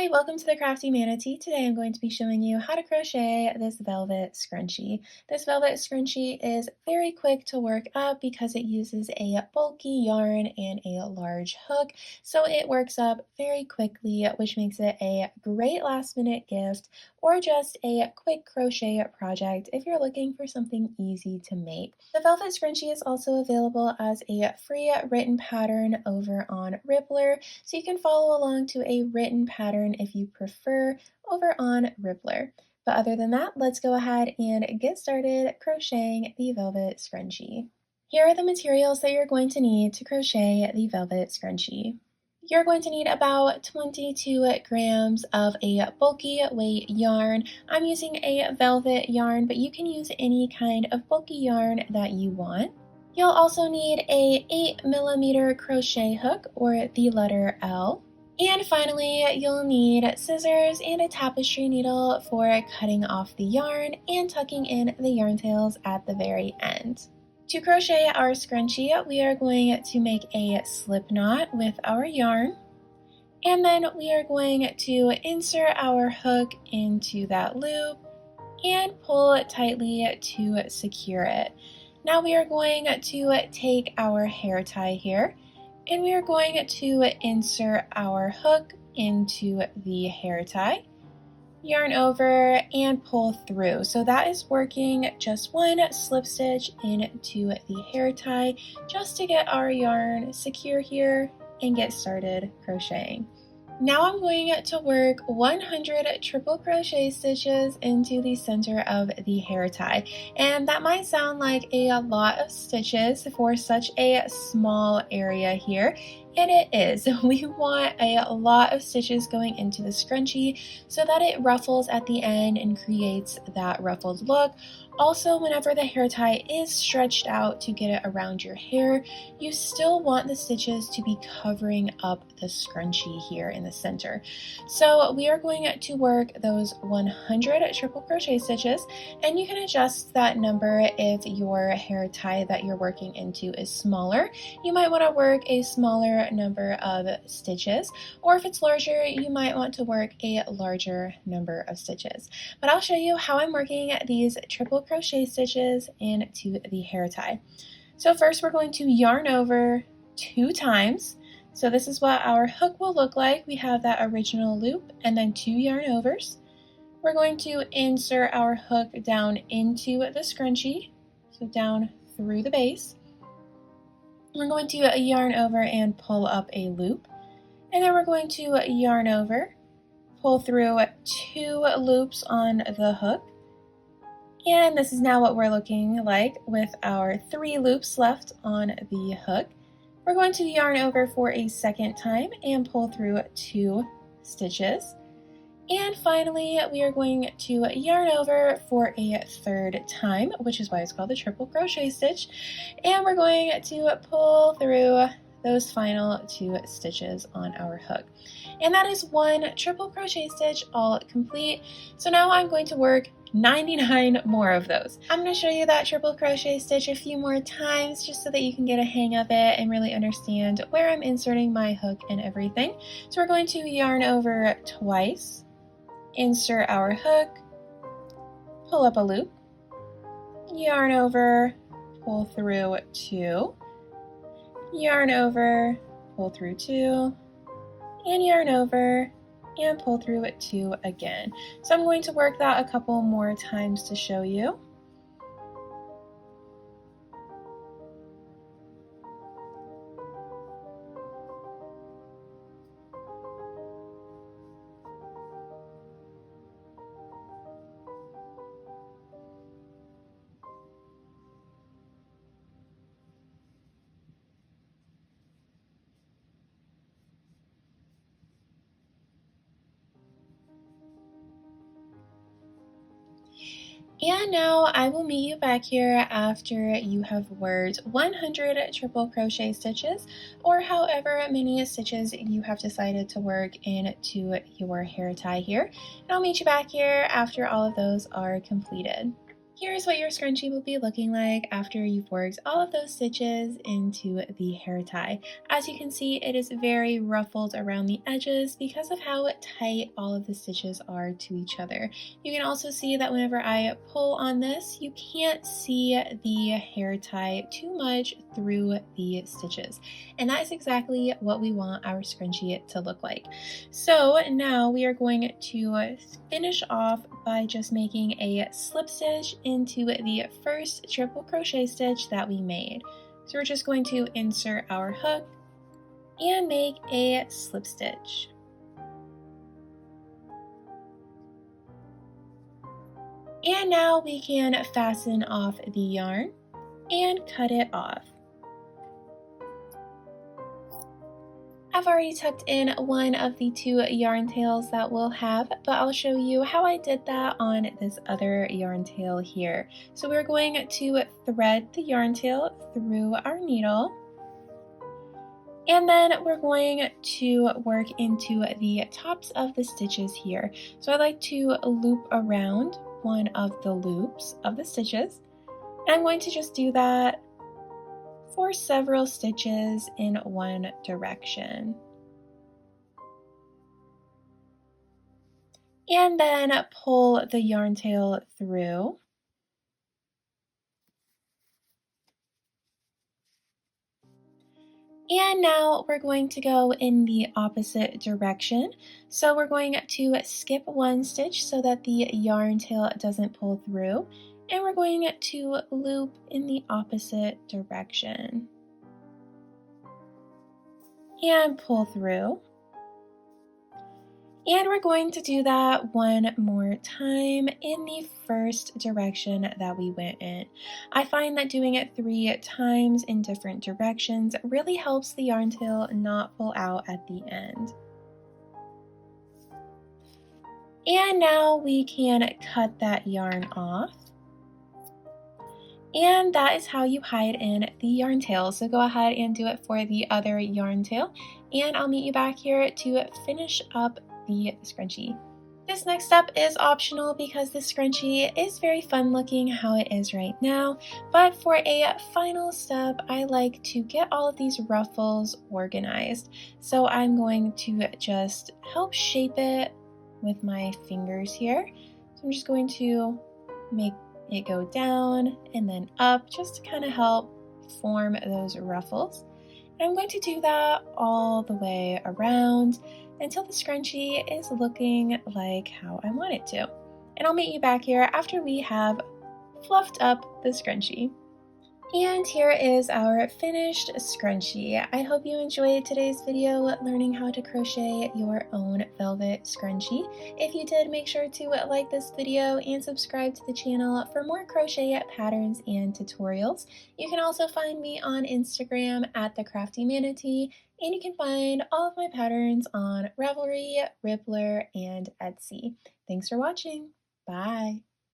Hi, welcome to the CrafteeManatee. Today I'm going to be showing you how to crochet this velvet scrunchie. This velvet scrunchie is very quick to work up because it uses a bulky yarn and a large hook, so it works up very quickly, which makes it a great last minute gift or just a quick crochet project if you're looking for something easy to make. The velvet scrunchie is also available as a free written pattern over on Ribblr, so you can follow along to a written pattern if you prefer over on Ribblr. But other than that, let's go ahead and get started crocheting the velvet scrunchie. Here are the materials that you're going to need to crochet the velvet scrunchie. You're going to need about 22 grams of a bulky weight yarn. I'm using a velvet yarn, but you can use any kind of bulky yarn that you want. You'll also need a 8mm crochet hook or the letter L. And finally, you'll need scissors and a tapestry needle for cutting off the yarn and tucking in the yarn tails at the very end. To crochet our scrunchie, we are going to make a slip knot with our yarn, and then we are going to insert our hook into that loop and pull it tightly to secure it. Now we are going to take our hair tie here, and we are going to insert our hook into the hair tie, yarn over, and pull through. So that is working just one slip stitch into the hair tie just to get our yarn secure here and get started crocheting. Now I'm going to work 100 triple crochet stitches into the center of the hair tie, and that might sound like a lot of stitches for such a small area here, and it is. We want a lot of stitches going into the scrunchie so that it ruffles at the end and creates that ruffled look. Also, whenever the hair tie is stretched out to get it around your hair, you still want the stitches to be covering up the scrunchie here in the center. So we are going to work those 100 triple crochet stitches, and you can adjust that number if your hair tie that you're working into is smaller. You might want to work a smaller number of stitches, or if it's larger, you might want to work a larger number of stitches. But I'll show you how I'm working these triple crochet stitches into the hair tie. So first we're going to yarn over 2 times. So this is what our hook will look like. We have that original loop and then 2 yarn overs. We're going to insert our hook down into the scrunchie, so down through the base. We're going to yarn over and pull up a loop, and then we're going to yarn over, pull through 2 loops on the hook. And this is now what we're looking like with our 3 loops left on the hook. We're going to yarn over for a second time and pull through 2 stitches. And finally, we are going to yarn over for a third time, which is why it's called the triple crochet stitch. And we're going to pull through those final 2 stitches on our hook. And that is 1 triple crochet stitch all complete. So now I'm going to work 99 more of those. I'm going to show you that triple crochet stitch a few more times just so that you can get a hang of it and really understand where I'm inserting my hook and everything. So we're going to yarn over twice, insert our hook, pull up a loop, yarn over, pull through 2, yarn over, pull through 2, and yarn over and pull through 2 again. So I'm going to work that a couple more times to show you. And now I will meet you back here after you have worked 100 triple crochet stitches, or however many stitches you have decided to work into your hair tie here. And I'll meet you back here after all of those are completed. Here's what your scrunchie will be looking like after you've worked all of those stitches into the hair tie. As you can see, it is very ruffled around the edges because of how tight all of the stitches are to each other. You can also see that whenever I pull on this, you can't see the hair tie too much through the stitches. And that is exactly what we want our scrunchie to look like. So now we are going to finish off by just making a slip stitch into the first triple crochet stitch that we made. So we're just going to insert our hook and make a slip stitch. And now we can fasten off the yarn and cut it off. I've already tucked in one of the two yarn tails that we'll have, but I'll show you how I did that on this other yarn tail here. So we're going to thread the yarn tail through our needle, and then we're going to work into the tops of the stitches here. So I like to loop around one of the loops of the stitches, and I'm going to just do that for several stitches in one direction. And then pull the yarn tail through. And now we're going to go in the opposite direction. So we're going to skip one stitch so that the yarn tail doesn't pull through. And we're going to loop in the opposite direction. And pull through. And we're going to do that one more time in the first direction that we went in. I find that doing it 3 times in different directions really helps the yarn tail not pull out at the end. And now we can cut that yarn off. And that is how you hide in the yarn tail. So go ahead and do it for the other yarn tail. And I'll meet you back here to finish up the scrunchie. This next step is optional because the scrunchie is very fun looking how it is right now, but for a final step I like to get all of these ruffles organized. So I'm going to just help shape it with my fingers here. So I'm just going to make it go down and then up just to kind of help form those ruffles. And I'm going to do that all the way around until the scrunchie is looking like how I want it to. And I'll meet you back here after we have fluffed up the scrunchie. And here is our finished scrunchie. I hope you enjoyed today's video learning how to crochet your own velvet scrunchie. If you did, make sure to like this video and subscribe to the channel for more crochet patterns and tutorials. You can also find me on Instagram at the CrafteeManatee, and you can find all of my patterns on Ravelry, Ribblr, and Etsy. Thanks for watching. Bye.